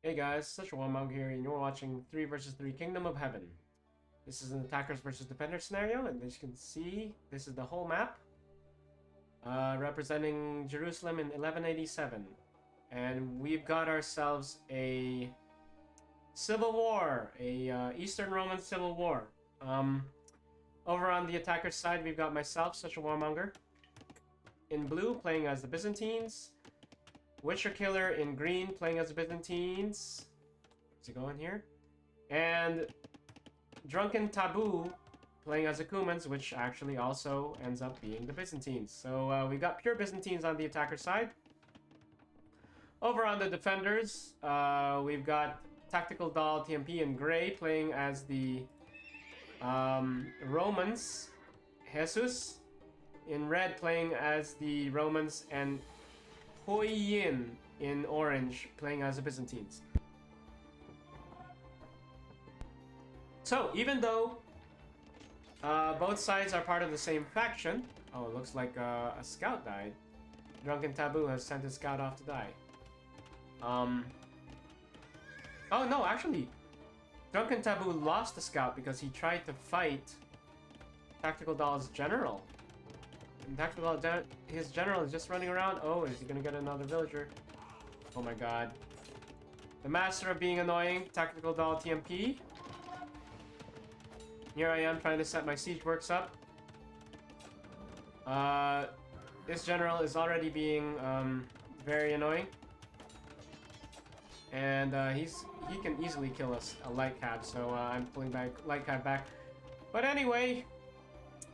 Hey guys, such a Womog here, and you're watching 3 vs 3 Kingdom of Heaven. This is an attackers versus defenders scenario, and as you can see, this is the whole map, representing Jerusalem in 1187. And we've got ourselves a civil war, a Eastern Roman civil war. Over on the attacker's side, we've got myself, such a warmonger, in blue, playing as the Byzantines. Witcherkiller in green, playing as the Byzantines. Where's he going here? And Drunkentabuu, playing as the Cumans, which actually also ends up being the Byzantines. So we've got pure Byzantines on the attacker side. Over on the defenders, we've got Tactical-doll TMP in gray, playing as the Romans. Jesus in red, playing as the Romans, and Huiyin in orange, playing as the Byzantines. So, even though both sides are part of the same faction... Oh, it looks like a scout died. Drunkentabuu has sent his scout off to die. Oh no, actually, Drunkentabuu lost the scout because he tried to fight Tactical-doll's general. And his general is just running around. Oh, is he gonna get another villager? Oh my god. The master of being annoying, Tactical-doll TMP. Here I am trying to set my siege works up. This general is already being very annoying. And he can easily kill us, a light cab, so I'm pulling back light cab back. But anyway,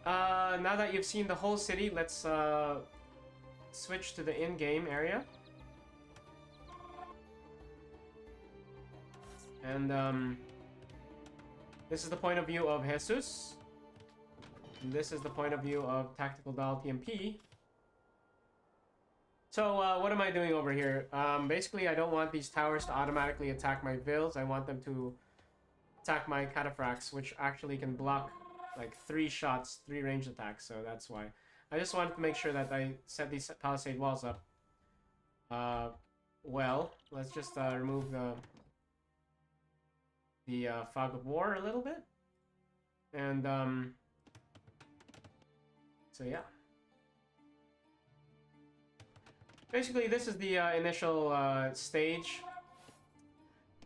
now that you've seen the whole city, let's switch to the in-game area. And this is the point of view of Jesus. And this is the point of view of Tactical-doll TMP. So what am I doing over here? Basically, I don't want these towers to automatically attack my vills. I want them to attack my cataphracts, which actually can block like 3 shots, 3 ranged attacks, so that's why. I just wanted to make sure that I set these palisade walls up. Well, let's just remove the fog of war a little bit. And, so yeah. Basically, this is the initial stage.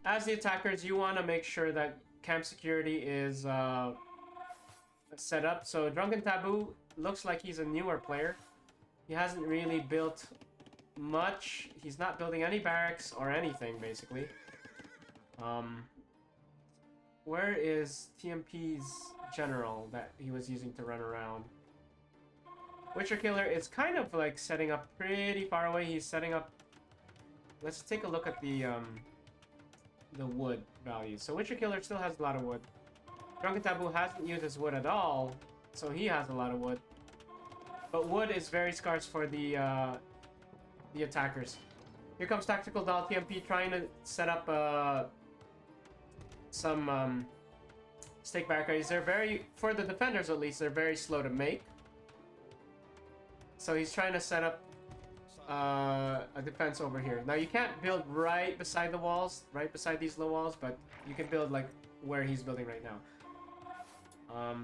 As the attackers, you want to make sure that camp security is set up. So Drunkentabuu looks like he's a newer player. He hasn't really built much. He's not building any barracks or anything, basically. Where is TMP's general that he was using to run around? Witcherkiller is kind of like setting up pretty far away. He's setting up... Let's take a look at the wood value. So Witcherkiller still has a lot of wood. Drunkentabuu hasn't used his wood at all, so he has a lot of wood. But wood is very scarce for the attackers. Here comes Tactical-doll TMP trying to set up some stake barricades. They're very, for the defenders at least, they're very slow to make. So he's trying to set up a defense over here. Now you can't build right beside the walls, right beside these low walls, but you can build like where he's building right now.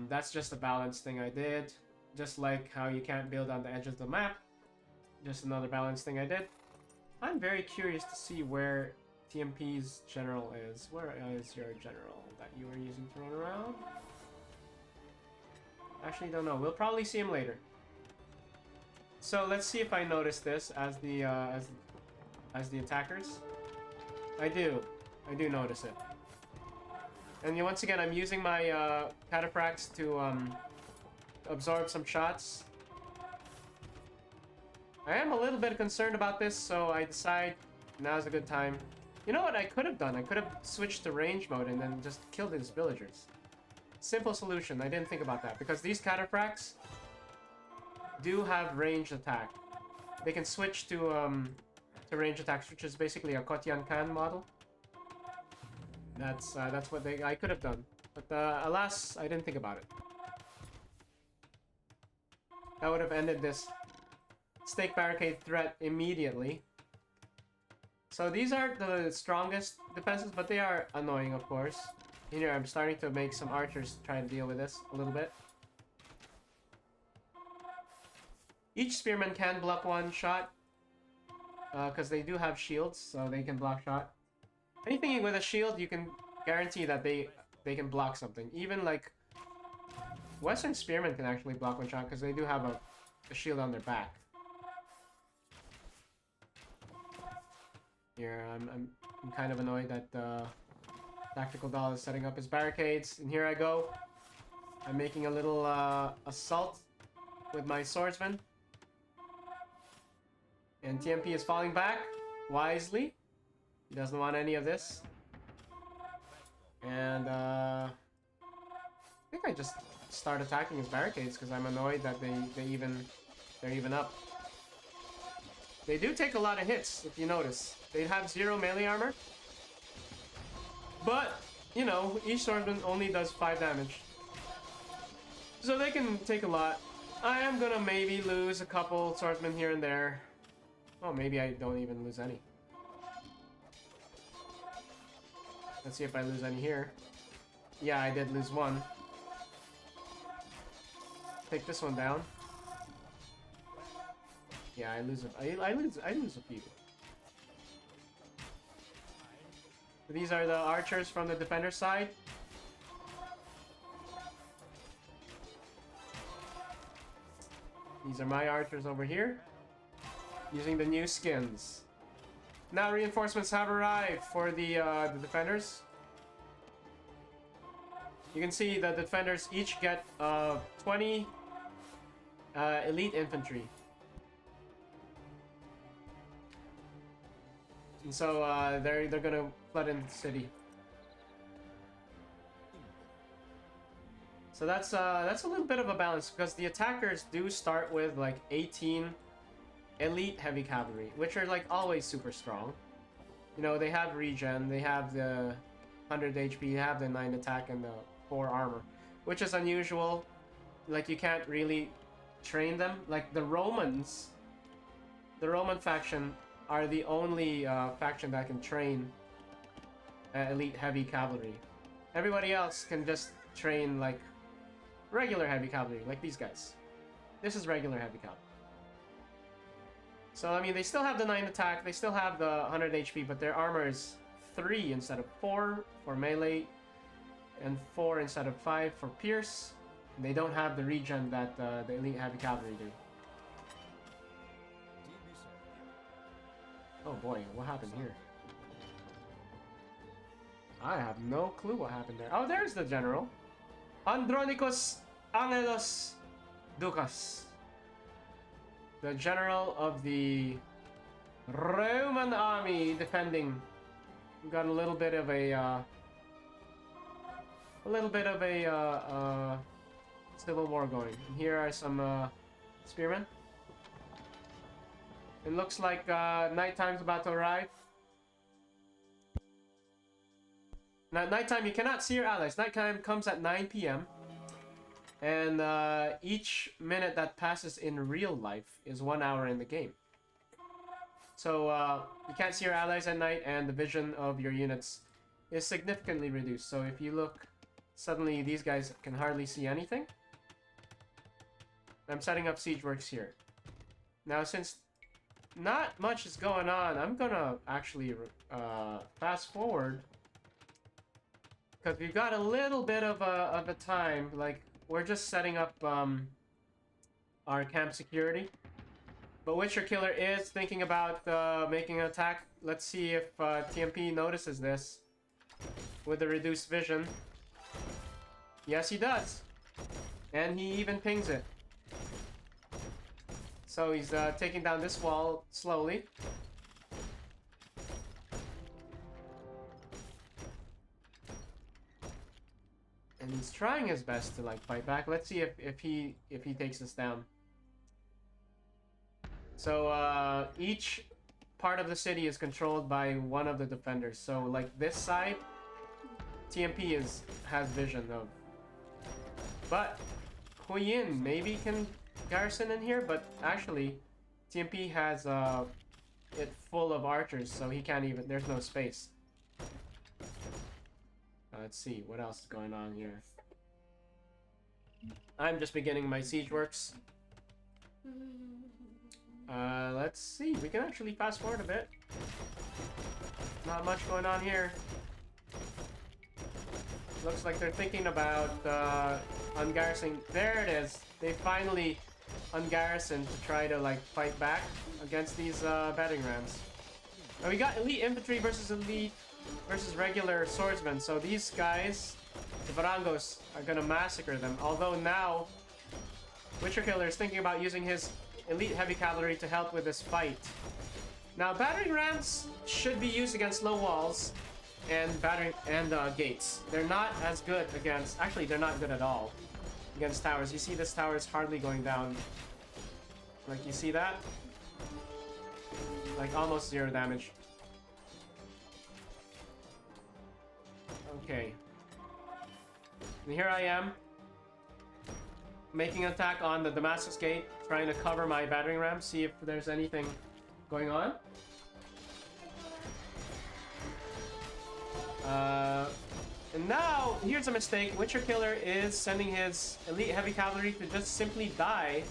That's just a balance thing I did. Just like how you can't build on the edge of the map. Just another balance thing I did. I'm very curious to see where TMP's general is. Where is your general that you were using to run around? Actually, don't know. We'll probably see him later. So let's see if I notice this as the attackers. I do notice it. And once again, I'm using my cataphracts to absorb some shots. I am a little bit concerned about this, so I decide now's a good time. You know what I could have done? I could have switched to range mode and then just killed his villagers. Simple solution. I didn't think about that because these cataphracts do have ranged attack. They can switch to range attacks, which is basically a Kotian Kan model. That's what I could have done, but alas, I didn't think about it. That would have ended this stake barricade threat immediately. So these aren't the strongest defenses, but they are annoying, of course. Here, I'm starting to make some archers try to deal with this a little bit. Each spearman can block one shot, because they do have shields, so they can block shot. Anything with a shield, you can guarantee that they can block something. Even like Western spearmen can actually block one shot because they do have a shield on their back. Here, I'm kind of annoyed that Tactical-doll is setting up his barricades, and here I go. I'm making a little assault with my swordsman. And TMP is falling back wisely. He doesn't want any of this. And I think I just start attacking his barricades because I'm annoyed that they're even up. They do take a lot of hits, if you notice. They have 0 melee armor. But, you know, each swordsman only does 5 damage. So they can take a lot. I am gonna maybe lose a couple swordsmen here and there. Oh, maybe I don't even lose any. Let's see if I lose any here. Yeah, I did lose one. Take this one down. Yeah, I lose a few. These are the archers from the defender side. These are my archers over here, using the new skins. Now reinforcements have arrived for the defenders. You can see the defenders each get 20 elite infantry. And so they're gonna flood in the city. So that's a little bit of a balance because the attackers do start with like 18 elite heavy cavalry, which are like always super strong. You know, they have regen, they have the 100 HP, they have the 9 attack and the 4 armor, which is unusual. Like, you can't really train them. Like the Roman faction are the only faction that can train elite heavy cavalry. Everybody else can just train like regular heavy cavalry, like these guys. This is regular heavy cavalry. So, I mean, they still have the 9 attack, they still have the 100 HP, but their armor is 3 instead of 4 for melee, and 4 instead of 5 for pierce. They don't have the regen that the elite heavy cavalry do. Oh boy, what happened here? I have no clue what happened there. Oh, there's the general. Andronicus Angelos Ducas. The general of the Roman army defending. We got a little bit of a civil war going. And here are some spearmen. It looks like nighttime's about to arrive. Now, at nighttime, you cannot see your allies. Nighttime comes at 9 p.m. And each minute that passes in real life is 1 hour in the game. So you can't see your allies at night, and the vision of your units is significantly reduced. So if you look, suddenly these guys can hardly see anything. I'm setting up siege works here. Now, since not much is going on, I'm gonna actually fast forward, because we've got a little bit of a time. Like, we're just setting up our camp security. But witcherkiller is thinking about making an attack. Let's see if TMP notices this with the reduced vision. Yes, he does. And he even pings it. So he's taking down this wall slowly. And he's trying his best to like fight back. Let's see if he takes us down. So each part of the city is controlled by one of the defenders. So like this side, TMP has vision of. But Huiyin maybe can garrison in here, but actually TMP has it full of archers, so he can't even... There's no space. Let's see, what else is going on here? I'm just beginning my siege works. Let's see, we can actually fast forward a bit. Not much going on here. Looks like they're thinking about ungarrisoning. There it is. They finally ungarrisoned to try to like fight back against these battering rams. And we got elite infantry versus elite versus regular swordsmen. So these guys, the Varangos, are gonna massacre them. Although now, Witcherkiller is thinking about using his elite heavy cavalry to help with this fight. Now, battering rams should be used against low walls and gates. They're not as good against... Actually, they're not good at all against towers. You see this tower is hardly going down. Like, you see that? Like, almost 0 damage. Okay. And here I am, making an attack on the Damascus Gate, trying to cover my battering ram, see if there's anything going on. And now, here's a mistake. Witcherkiller is sending his elite heavy cavalry to just simply die.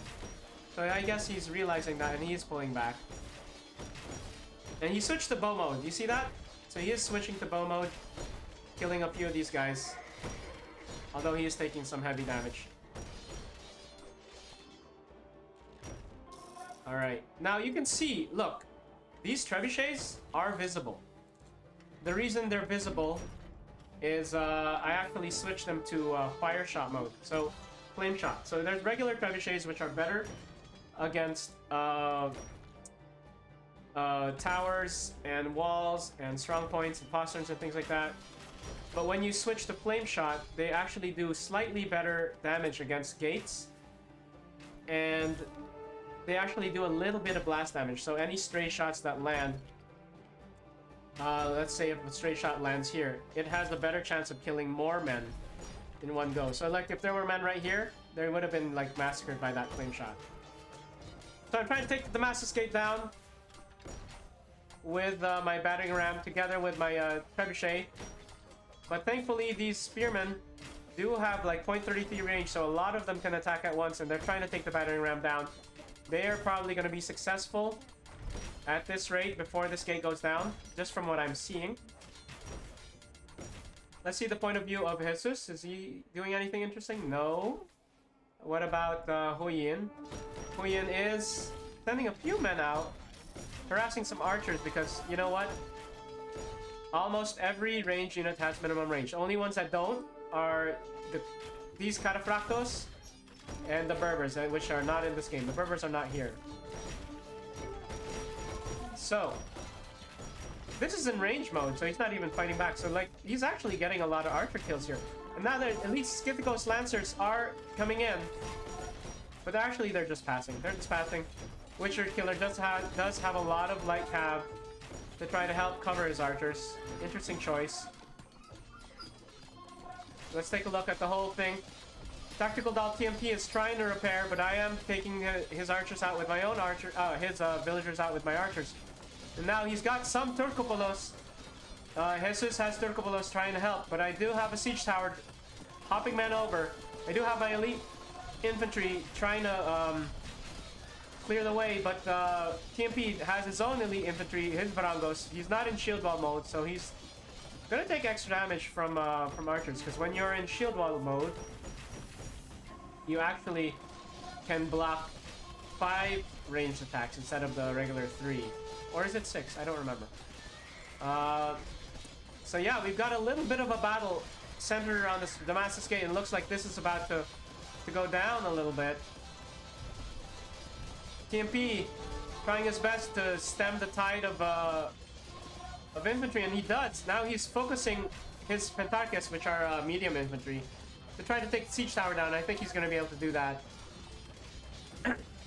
So I guess he's realizing that and he is pulling back. And he switched to bow mode. You see that? So he is switching to bow mode, killing a few of these guys. Although he is taking some heavy damage. Alright, now you can see, look, these trebuchets are visible. The reason they're visible is I actually switched them to fire shot mode, so flame shot. So there's regular trebuchets which are better against towers and walls and strong points and posterns and things like that. But when you switch to flame shot, they actually do slightly better damage against gates, and they actually do a little bit of blast damage. So any stray shots that land, let's say if a stray shot lands here, it has a better chance of killing more men in one go. So like if there were men right here, they would have been like massacred by that flame shot. So I'm trying to take the Damascus Gate down with my battering ram together with my trebuchet. But thankfully these spearmen do have like 0.33 range, so a lot of them can attack at once, and they're trying to take the battering ram down. They are probably going to be successful at this rate before this gate goes down, just from what I'm seeing. Let's see the point of view of Jesus. Is he doing anything interesting? No. What about Huiyin? Huiyin is sending a few men out, harassing some archers because, you know what? Almost every range unit has minimum range. Only ones that don't are these Cataphractos and the Berbers, which are not in this game. The Berbers are not here. So, this is in range mode, so he's not even fighting back. So, like, he's actually getting a lot of archer kills here. And now that at least Scythicos Lancers are coming in. But actually, they're just passing. They're just passing. Witcherkiller does have a lot of light cav to try to help cover his archers. Interesting choice. Let's take a look at the whole thing. Tactical-doll TMP is trying to repair, but I am taking his archers out with my own his villagers out with my archers. And now he's got some Turcopolos. Jesus has Turcopolos trying to help, but I do have a siege tower hopping men over. I do have my elite infantry trying to clear the way, but TMP has his own elite infantry, his Varangos. He's not in shield wall mode, so he's gonna take extra damage from archers, because when you're in shield wall mode, you actually can block 5 ranged attacks instead of the regular 3. Or is it 6? I don't remember. So yeah, we've got a little bit of a battle centered around this Damascus Gate, and it looks like this is about to go down a little bit. TMP trying his best to stem the tide of infantry, and he does. Now he's focusing his Pentarchus, which are medium infantry, to try to take the siege tower down. I think he's going to be able to do that.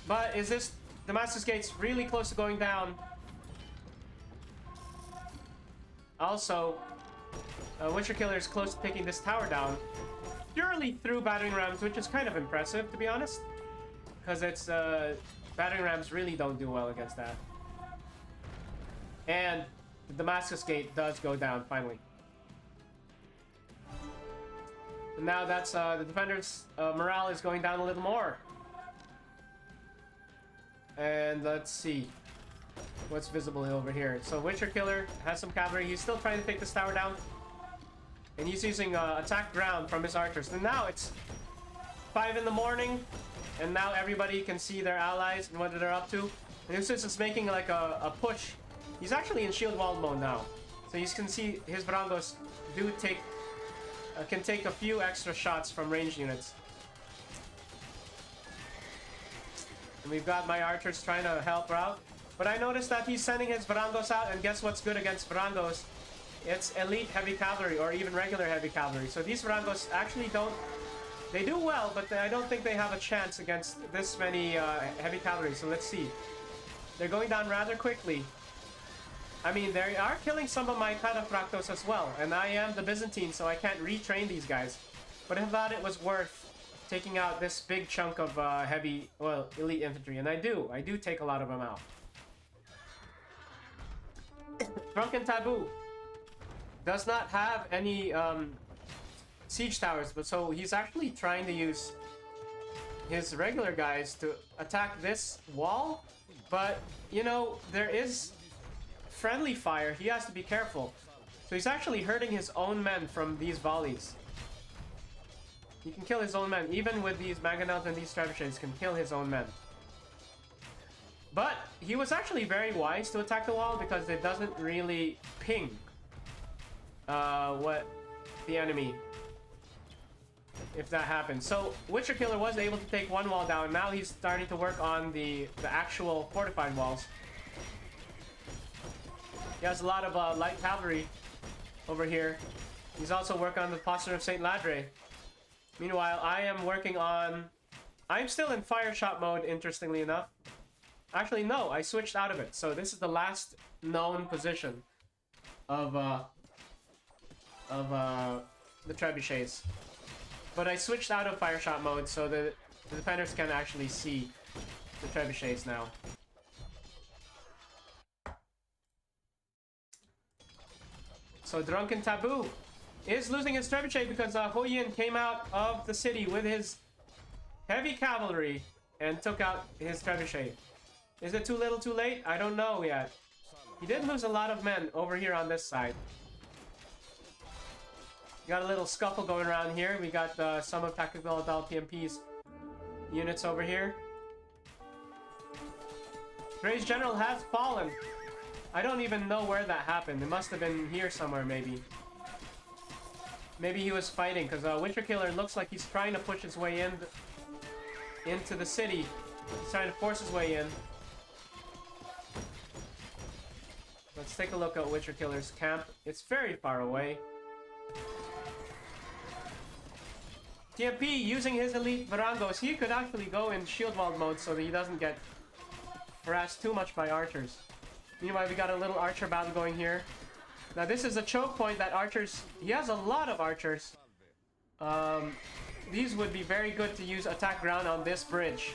But is this Damascus Gate's really close to going down? Also, Witcherkiller is close to taking this tower down purely through battering rams, which is kind of impressive, to be honest, because it's battering rams really don't do well against that. And the Damascus Gate does go down, finally. And now that's, the defenders' morale is going down a little more. And let's see what's visible over here. So witcherkiller has some cavalry. He's still trying to take this tower down. And he's using attack ground from his archers. And now it's 5 in the morning. And now everybody can see their allies and what they're up to. And since it's making like a push, he's actually in shield wall mode now. So you can see his Varangos do take can take a few extra shots from ranged units. And we've got my archers trying to help out. But I noticed that he's sending his Varangos out, and guess what's good against Varangos? It's elite heavy cavalry, or even regular heavy cavalry. So these Varangos actually don't... They do well, but I don't think they have a chance against this many heavy cavalry. So let's see. They're going down rather quickly. I mean, they are killing some of my Cataphractos as well. And I am the Byzantine, so I can't retrain these guys. But I thought it was worth taking out this big chunk of heavy, well, elite infantry. And I do take a lot of them out. Drunkentabuu does not have any siege towers, but so he's actually trying to use his regular guys to attack this wall. But, you know, there is friendly fire. He has to be careful. So he's actually hurting his own men from these volleys. He can kill his own men. Even with these Mangonels and these trebuchets, can kill his own men. But he was actually very wise to attack the wall because it doesn't really ping what the enemy, if that happens. So witcherkiller was able to take one wall down. Now he's starting to work on the actual fortified walls. He has a lot of light cavalry over here. He's also working on the posture of Saint Ladre. Meanwhile, I am working on... I'm still in fire shot mode, interestingly enough. Actually, no, I switched out of it. So this is the last known position of the trebuchets. But I switched out of fire shot mode so that the defenders can actually see the trebuchets now. So Drunkentabuu is losing his trebuchet because Huiyin came out of the city with his heavy cavalry and took out his trebuchet. Is it too little too late? I don't know yet. He did lose a lot of men over here on this side. Got a little scuffle going around here. We got some of Tactical-doll TMP's units over here. Gray's general has fallen. I don't even know where that happened. It must have been here somewhere, maybe. Maybe he was fighting, because witcherkiller looks like he's trying to push his way into the city. He's trying to force his way in. Let's take a look at witcherkiller's camp. It's very far away. TMP using his elite Varangos. He could actually go in shield wall mode so that he doesn't get harassed too much by archers. Meanwhile, we got a little archer battle going here. Now this is a choke point that archers... He has a lot of archers. These would be very good to use attack ground on this bridge.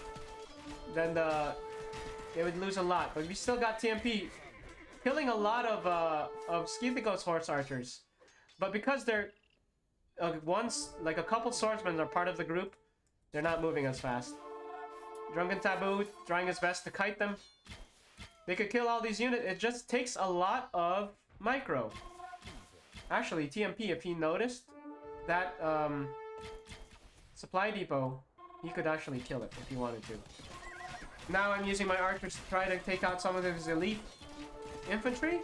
Then they would lose a lot. But we still got TMP killing a lot of Skithikos horse archers. But because they're... like a couple swordsmen are part of the group, they're not moving as fast. Drunkentabuu trying his best to kite them. They could kill all these units. It just takes a lot of micro. Actually, TMP, if he noticed that supply depot, he could actually kill it if he wanted to. Now I'm using my archers to try to take out some of his elite infantry.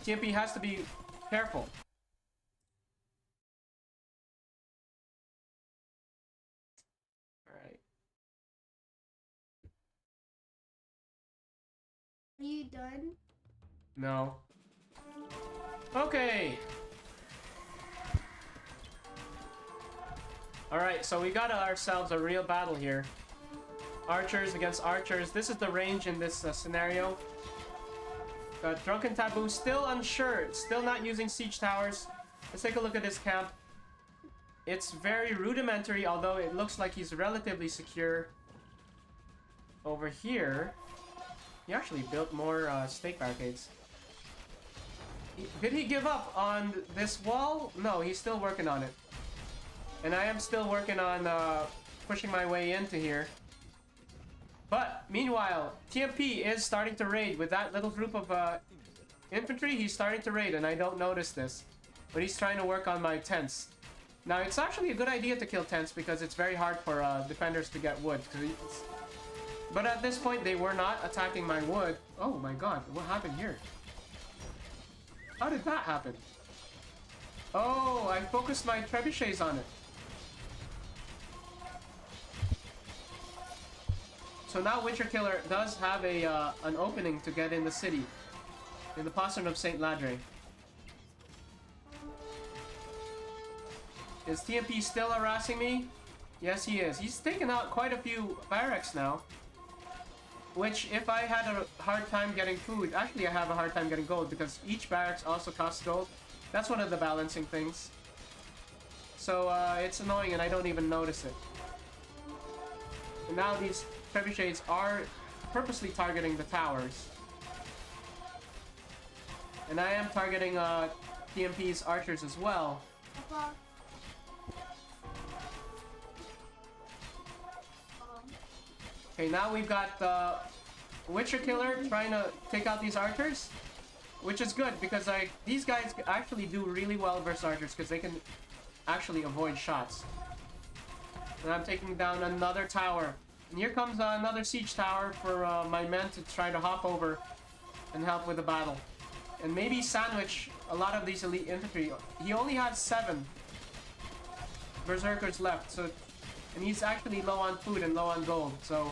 TMP has to be careful. Are you done? No. Okay. Alright, so we got ourselves a real battle here. Archers against archers. This is the range in this scenario. Got Drunkentabuu still unsure. Still not using siege towers. Let's take a look at his camp. It's very rudimentary, although it looks like he's relatively secure. Over here... He actually built more stake barricades. Did he give up on this wall? No, he's still working on it. And I am still working on pushing my way into here. But meanwhile, TMP is starting to raid with that little group of infantry. He's starting to raid, and I don't notice this. But he's trying to work on my tents. Now, it's actually a good idea to kill tents because it's very hard for defenders to get wood. But at this point, they were not attacking my wood. Oh my god, what happened here? How did that happen? Oh, I focused my trebuchets on it. So now witcherkiller does have a an opening to get in the city. In the postern of Saint Ladre. Is TMP still harassing me? Yes, he is. He's taken out quite a few barracks now. Which, if I had a hard time getting food... Actually, I have a hard time getting gold because each barracks also costs gold. That's one of the balancing things. So, it's annoying and I don't even notice it. And now these trebuchets are purposely targeting the towers. And I am targeting TMP's archers as well. Okay, now we've got the witcherkiller trying to take out these archers. Which is good because these guys actually do really well versus archers because they can actually avoid shots. And I'm taking down another tower. And here comes another siege tower for my men to try to hop over and help with the battle. And maybe sandwich a lot of these elite infantry. He only has 7 berserkers left, so and he's actually low on food and low on gold. So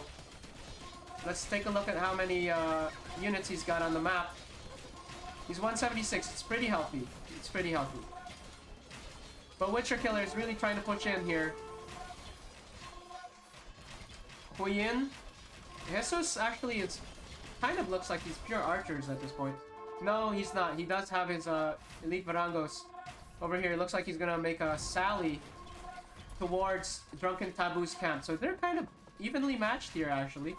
let's take a look at how many units he's got on the map. He's 176. It's pretty healthy. It's pretty healthy. But witcherkiller is really trying to push in here. Huiyin. Jesus actually is kind of looks like he's pure archers at this point. No, he's not. He does have his elite varangos over here. It looks like he's gonna make a sally towards Drunkentaboo's camp. So they're kind of evenly matched here, actually.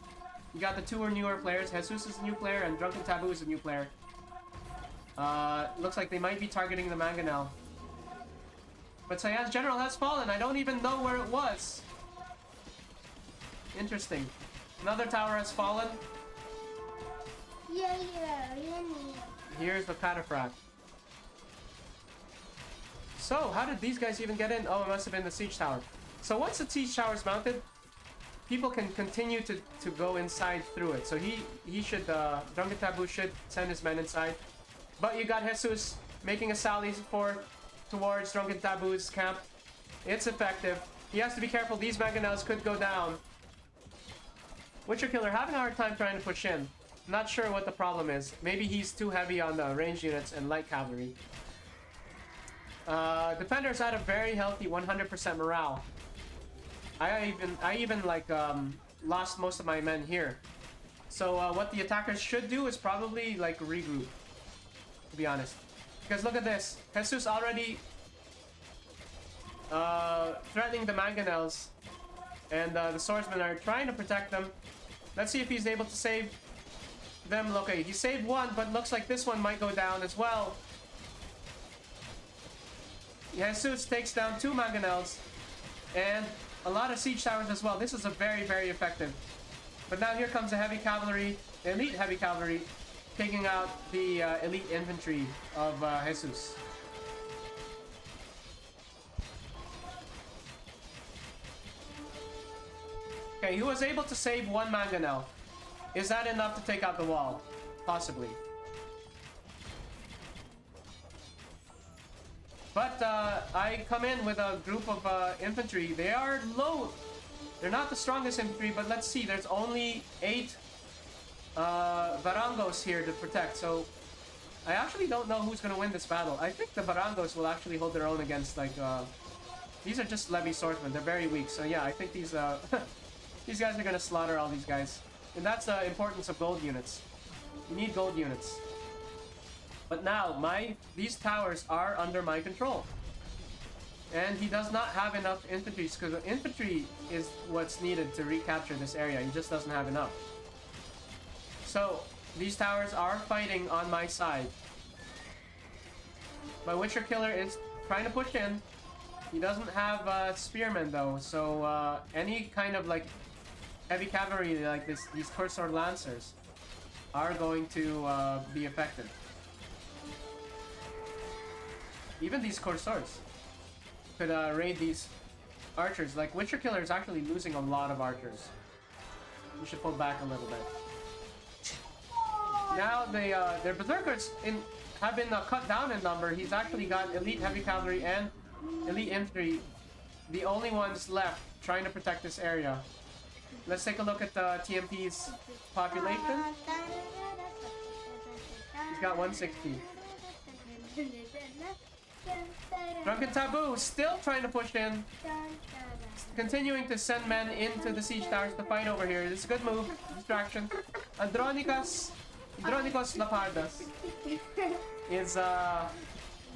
You got the 2 newer players. Jesus is a new player, and Drunkentabuu is a new player. Looks like they might be targeting the Mangonel. But Sayan's general has fallen. I don't even know where it was. Interesting. Another tower has fallen. Here's the cataphract. So, how did these guys even get in? Oh, it must have been the siege tower. So once the siege tower is mounted, people can continue to go inside through it. So he should, Drunkentabuu should send his men inside. But you got Jesus making a sally towards Drunkentaboo's camp. It's effective. He has to be careful. These mangonels could go down. Witcherkiller having a hard time trying to push in. Not sure what the problem is. Maybe he's too heavy on the ranged units and light cavalry. Defenders had a very healthy 100% morale. I even like lost most of my men here. So what the attackers should do is probably like regroup. To be honest, because look at this. Jesus already threatening the mangonels, and the swordsmen are trying to protect them. Let's see if he's able to save them. Okay, he saved one, but looks like this one might go down as well. Jesus takes down 2 mangonels and a lot of siege towers as well. This is a very, very effective. But now here comes the heavy cavalry, the elite heavy cavalry, taking out the elite infantry of Jesus. Okay, he was able to save 1 mangonel. Is that enough to take out the wall? Possibly. But I come in with a group of infantry. They are low. They're not the strongest infantry, but let's see. There's only 8 varangos here to protect. So I actually don't know who's going to win this battle. I think the varangos will actually hold their own against like... these are just levy swordsmen. They're very weak. So yeah, I think these these guys are going to slaughter all these guys. And that's the importance of gold units. You need gold units. But now, these towers are under my control. And he does not have enough infantry, because infantry is what's needed to recapture this area. He just doesn't have enough. So, these towers are fighting on my side. My witcherkiller is trying to push in. He doesn't have spearmen though, so any kind of like heavy cavalry like these cursor lancers are going to be effective. Even these corsors could raid these archers. Like witcherkiller is actually losing a lot of archers. We should pull back a little bit. Now their berserkers have been cut down in number. He's actually got elite heavy cavalry and elite infantry, the only ones left trying to protect this area. Let's take a look at the TMP's population. He's got 160. Drunkentabuu still trying to push in. Continuing to send men into the siege towers to fight over here. This is a good move. Distraction. Andronicos Lapardas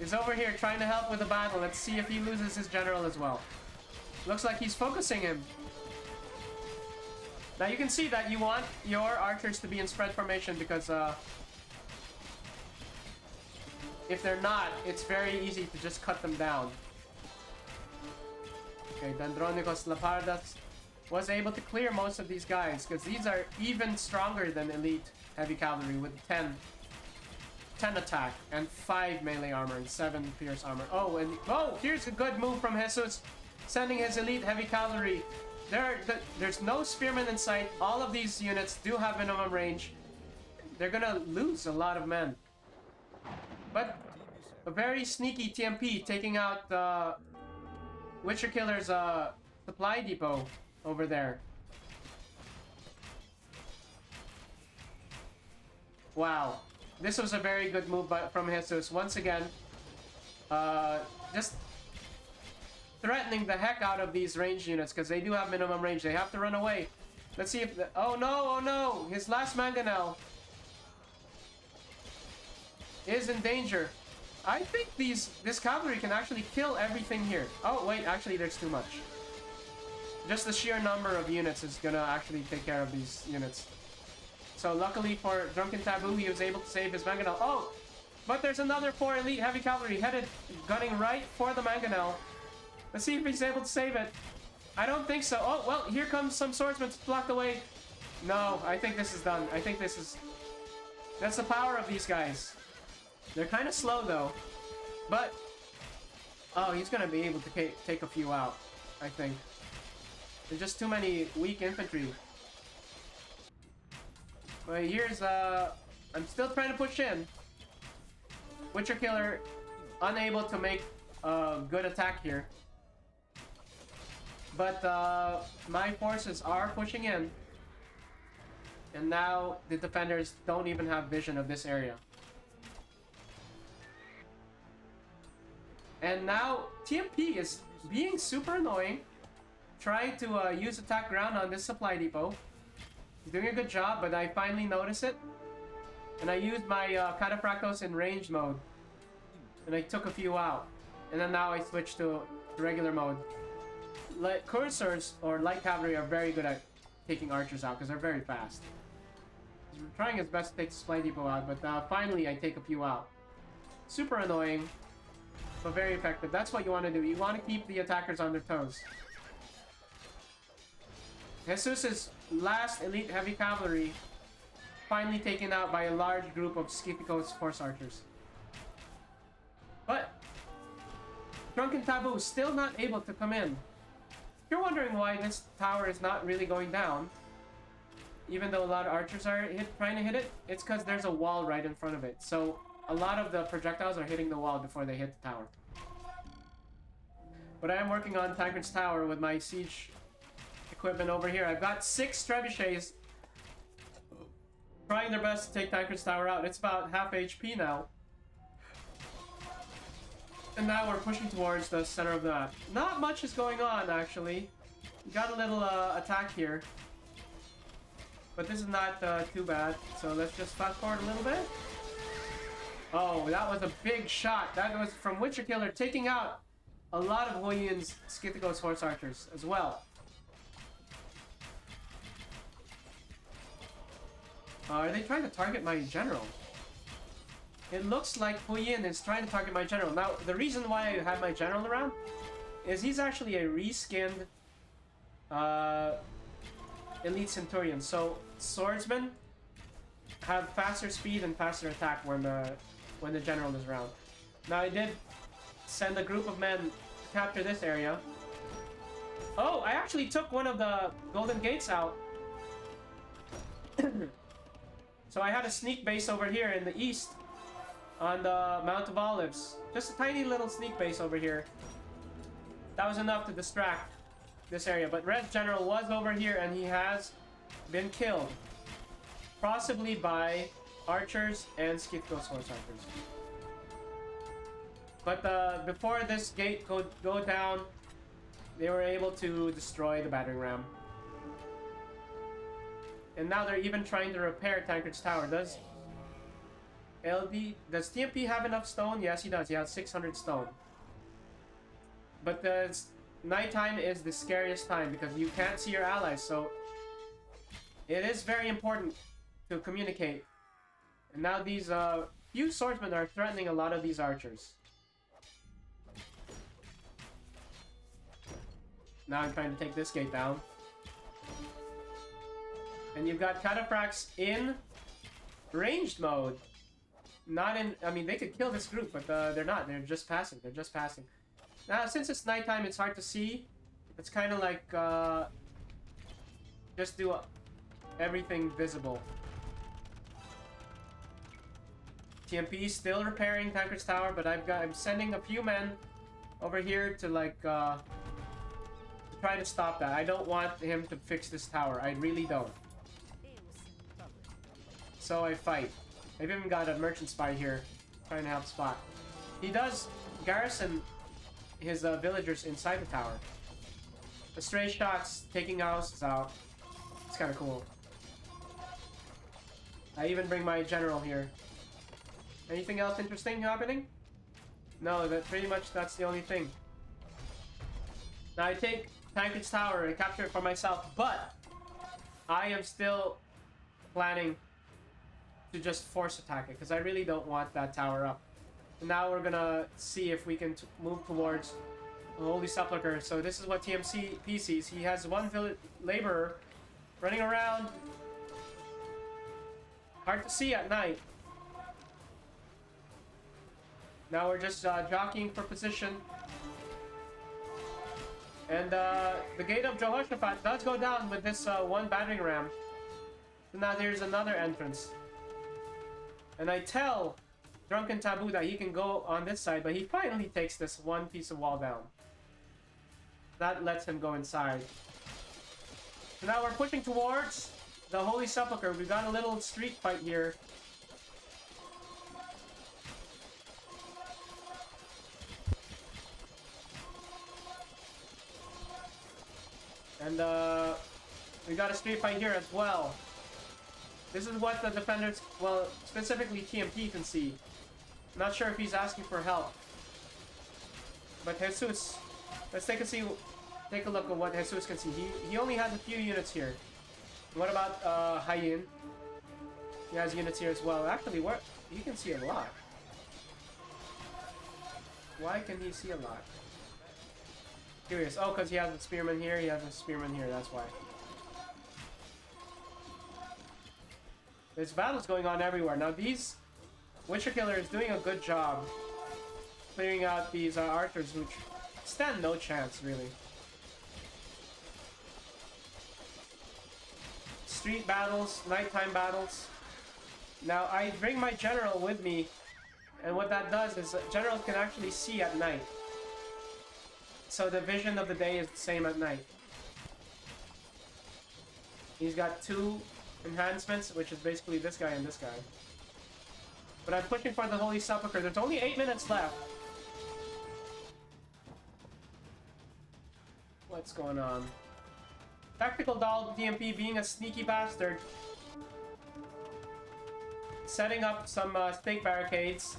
is over here trying to help with the battle. Let's see if he loses his general as well. Looks like he's focusing him. Now you can see that you want your archers to be in spread formation because if they're not, it's very easy to just cut them down. Okay, Andronicos Lapardas was able to clear most of these guys because these are even stronger than elite heavy cavalry with 10 attack and 5 melee armor and 7 pierce armor. Oh, here's a good move from Jesus, sending his elite heavy cavalry. There's no spearmen in sight. All of these units do have minimum range. They're gonna lose a lot of men. But a very sneaky TMP taking out the witcherkiller's supply depot over there. Wow. This was a very good move from Jesus. Once again, just threatening the heck out of these range units because they do have minimum range. They have to run away. Let's see if... oh no! His last mangonel is in danger. I think this cavalry can actually kill everything here. Oh, wait, actually there's too much. Just the sheer number of units is gonna actually take care of these units. So luckily for Drunkentabuu, he was able to save his mangonel. Oh, but there's another 4 elite heavy cavalry gunning right for the mangonel. Let's see if he's able to save it. I don't think so. Oh, well, here comes some swordsmen to block the way. No, I think this is done. I think this is... that's the power of these guys. They're kind of slow, though. But... oh, he's going to be able to take a few out, I think. There's just too many weak infantry. But here's... I'm still trying to push in. Witcherkiller unable to make a good attack here. But my forces are pushing in. And now the defenders don't even have vision of this area. And now TMP is being super annoying. Trying to use attack ground on this supply depot. He's doing a good job, but I finally notice it. And I used my Cataphractos in range mode. And I took a few out. And then now I switched to regular mode. Like cursors or light cavalry are very good at taking archers out because they're very fast. He's trying his best to take the supply depot out, but finally I take a few out. Super annoying, but very effective. That's what you want to do. You want to keep the attackers on their toes. Jesus' last elite heavy cavalry finally taken out by a large group of Scythicos horse archers. But Drunkentabuu is still not able to come in. If you're wondering why this tower is not really going down, even though a lot of archers are trying to hit it, it's because there's a wall right in front of it. So a lot of the projectiles are hitting the wall before they hit the tower. But I am working on Tancred's tower with my siege equipment over here. I've got 6 trebuchets trying their best to take Tancred's tower out. It's about half HP now. And now we're pushing towards the center of the map. Not much is going on, actually. We got a little attack here. But this is not too bad. So let's just fast forward a little bit. Oh, that was a big shot. That was from witcherkiller, taking out a lot of Huyin's Scythicos horse archers as well. Are they trying to target my general? It looks like Huiyin is trying to target my general. Now, the reason why I have my general around is he's actually a reskinned elite centurion. So swordsmen have faster speed and faster attack when the general is around. Now I did send a group of men to capture this area. Oh, I actually took one of the golden gates out. So I had a sneak base over here in the east on the Mount of Olives. Just a tiny little sneak base over here. That was enough to distract this area. But Red General was over here and he has been killed. Possibly by archers and Skithko Swords Archers. But before this gate go down, they were able to destroy the battering ram. And now they're even trying to repair Tancred's tower. Does TMP have enough stone? Yes, he does. He has 600 stone. But the nighttime is the scariest time because you can't see your allies. So it is very important to communicate. And now these few swordsmen are threatening a lot of these archers. Now I'm trying to take this gate down. And you've got cataphracts in ranged mode. Not in... I mean, they could kill this group, but they're not. They're just passing. They're just passing. Now, since it's nighttime, it's hard to see. It's kind of like... just do everything visible. TMP is still repairing Tancred's tower, but I'm sending a few men over here to like try to stop that. I don't want him to fix this tower. I really don't. So I fight. I've even got a merchant spy here trying to help spot. He does garrison his villagers inside the tower. The stray shots taking houses out. It's kind of cool. I even bring my general here. Anything else interesting happening? No, pretty much that's the only thing. Now I take Tancred's tower and capture it for myself, but I am still planning to just force attack it because I really don't want that tower up. And now we're gonna see if we can move towards the Holy Sepulchre. So this is what TMP sees. He has one laborer running around. Hard to see at night. Now we're just jockeying for position. And the gate of Jehoshaphat does go down with this one battering ram. So now there's another entrance. And I tell Drunkentabuu that he can go on this side, but he finally takes this one piece of wall down. That lets him go inside. So now we're pushing towards the Holy Sepulchre. We've got a little street fight here. And we got a street fight here as well. This is what the defenders, well, specifically TMP can see. Not sure if he's asking for help. But Jesus, let's take a look at what Jesus can see. He only has a few units here. What about Huiyin? He has units here as well. Actually, he can see a lot. Why can he see a lot? Curious. Oh, because he has a spearman here, he has a spearman here, that's why. There's battles going on everywhere. Now these witcherkiller is doing a good job clearing out these archers, which stand no chance, really. Street battles, nighttime battles. Now I bring my general with me, and what that does is generals can actually see at night. So the vision of the day is the same at night. He's got two enhancements, which is basically this guy and this guy. But I'm pushing for the Holy Sepulchre. There's only 8 minutes left. What's going on? Tactical-doll TMP being a sneaky bastard. Setting up some stake barricades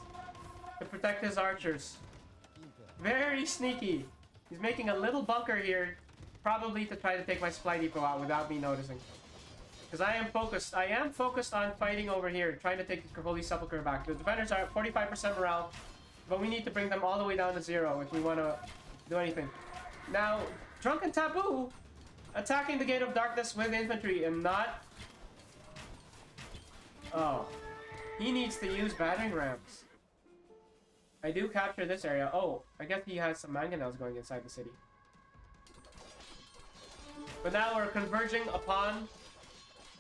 to protect his archers. Very sneaky. He's making a little bunker here, probably to try to take my supply depot out without me noticing. Because I am focused on fighting over here, trying to take the Holy Sepulchre back. The defenders are at 45% morale, but we need to bring them all the way down to 0 if we want to do anything. Now, Drunkentabuu attacking the Gate of Darkness with infantry and not... Oh. He needs to use battering rams. I do capture this area. Oh, I guess he has some mangonels going inside the city. But now we're converging upon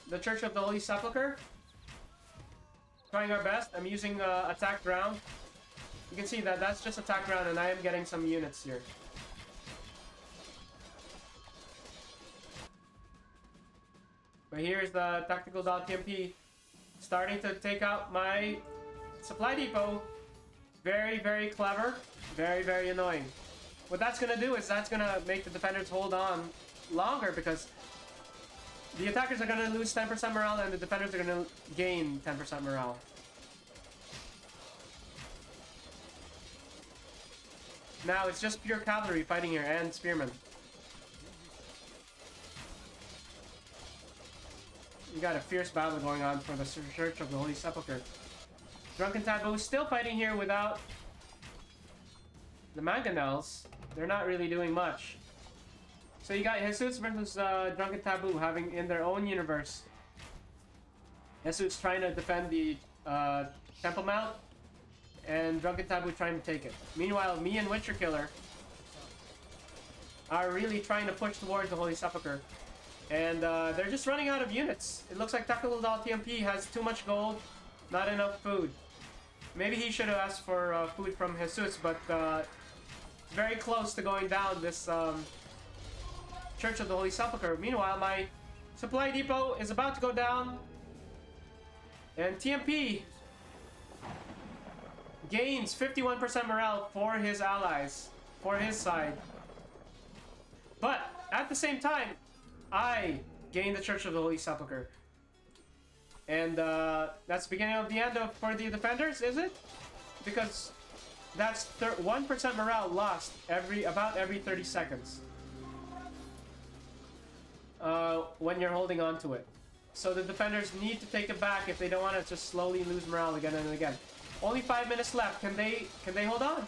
the Church of the Holy Sepulchre. Trying our best. I'm using attack ground. You can see that that's just attack ground, and I am getting some units here. But here's the Tactical-doll TMP starting to take out my supply depot. Very, very clever. Very, very annoying. What that's gonna do is that's gonna make the defenders hold on longer, because the attackers are gonna lose 10% morale and the defenders are gonna gain 10% morale. Now it's just pure cavalry fighting here and spearmen. You got a fierce battle going on for the Church of the Holy Sepulchre. Drunkentabuu still fighting here without the mangonels. They're not really doing much. So you got Jesus versus Drunkentabuu having in their own universe. Jesus trying to defend the Temple Mount, and Drunkentabuu trying to take it. Meanwhile, me and witcherkiller are really trying to push towards the Holy Sepulchre. And they're just running out of units. It looks like Tactical-doll TMP has too much gold, not enough food. Maybe he should have asked for food from Jesus, but it's very close to going down this Church of the Holy Sepulchre. Meanwhile, my supply depot is about to go down. And TMP gains 51% morale for his allies, for his side. But at the same time, I gain the Church of the Holy Sepulchre. And that's the beginning of the end for the defenders, is it? Because that's 1% morale lost about every 30 seconds. When you're holding on to it. So the defenders need to take it back if they don't want to just slowly lose morale again and again. Only 5 minutes left. Can they hold on?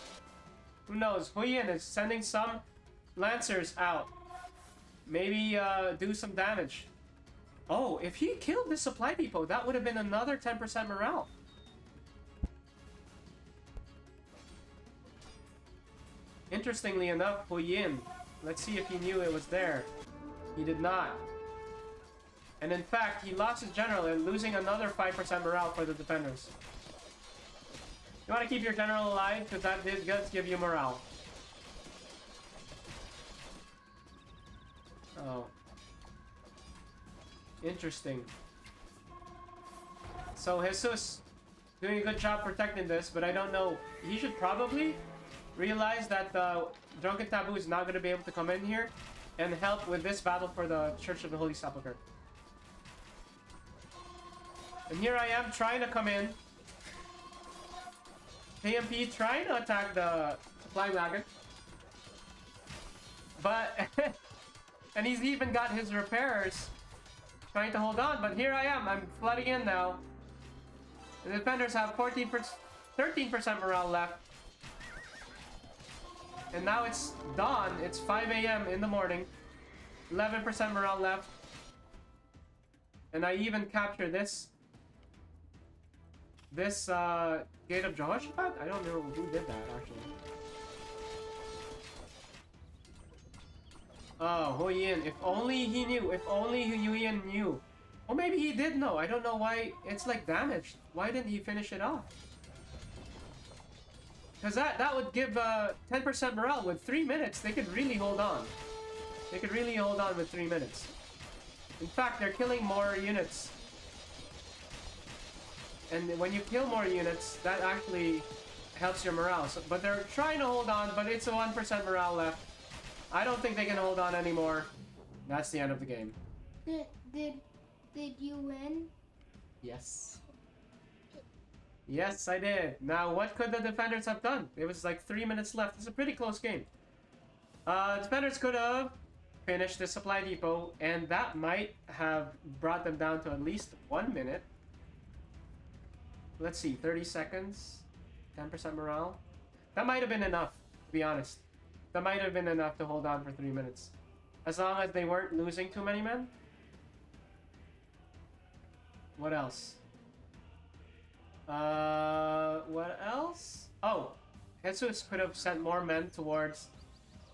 Who knows? Huiyin is sending some lancers out. Maybe do some damage. Oh, if he killed this supply depot, that would have been another 10% morale. Interestingly enough, Huiyin, let's see if he knew it was there. He did not. And in fact, he lost his general and losing another 5% morale for the defenders. You want to keep your general alive, because that does give you morale. Oh. Interesting. So Jesus doing a good job protecting this, but I don't know. He should probably realize that Drunkentabuu is not going to be able to come in here and help with this battle for the Church of the Holy Sepulchre. And here I am trying to come in. TMP trying to attack the supply wagon. But... and he's even got his repairers trying to hold on, but here I am. I'm flooding in now. The defenders have 13% morale left. And now it's dawn. It's 5 a.m. in the morning. 11% morale left. And I even capture this Gate of Jehoshaphat? I don't know who did that, actually. Oh, Huiyin. If only he knew. If only Huiyin knew. Or maybe he did know. I don't know why it's like damaged. Why didn't he finish it off? Because that would give 10% morale. With 3 minutes, they could really hold on. They could really hold on with 3 minutes. In fact, they're killing more units. And when you kill more units, that actually helps your morale. So, but they're trying to hold on, but it's a 1% morale left. I don't think they can hold on anymore. That's the end of the game. Did you win? Yes. Yes, I did. Now, what could the defenders have done? It was like 3 minutes left. It's a pretty close game. Defenders could have finish the supply depot, and that might have brought them down to at least 1 minute. Let's see, 30 seconds, 10% morale. That might have been enough, to be honest. That might have been enough to hold on for 3 minutes. As long as they weren't losing too many men. What else? What else? Oh, Jesus could have sent more men towards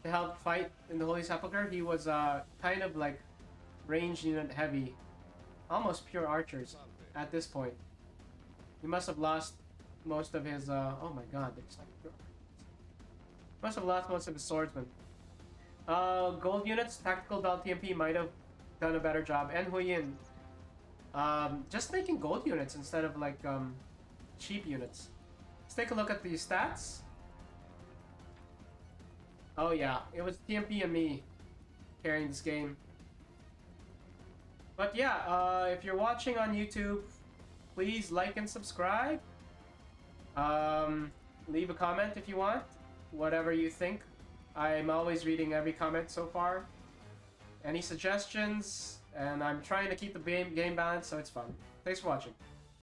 to help fight in the Holy Sepulchre. He was kind of like range unit heavy, almost pure archers at this point. He must have lost most of his oh my god, there's like must have lost most of his swordsmen. Gold units, Tactical-doll TMP might have done a better job, and Huiyin. Just making gold units instead of like cheap units. Let's take a look at these stats. Oh yeah, it was TMP and me carrying this game. But yeah, if you're watching on YouTube, please like and subscribe. Leave a comment if you want, whatever you think. I'm always reading every comment so far. Any suggestions? And I'm trying to keep the game balanced, so it's fun. Thanks for watching.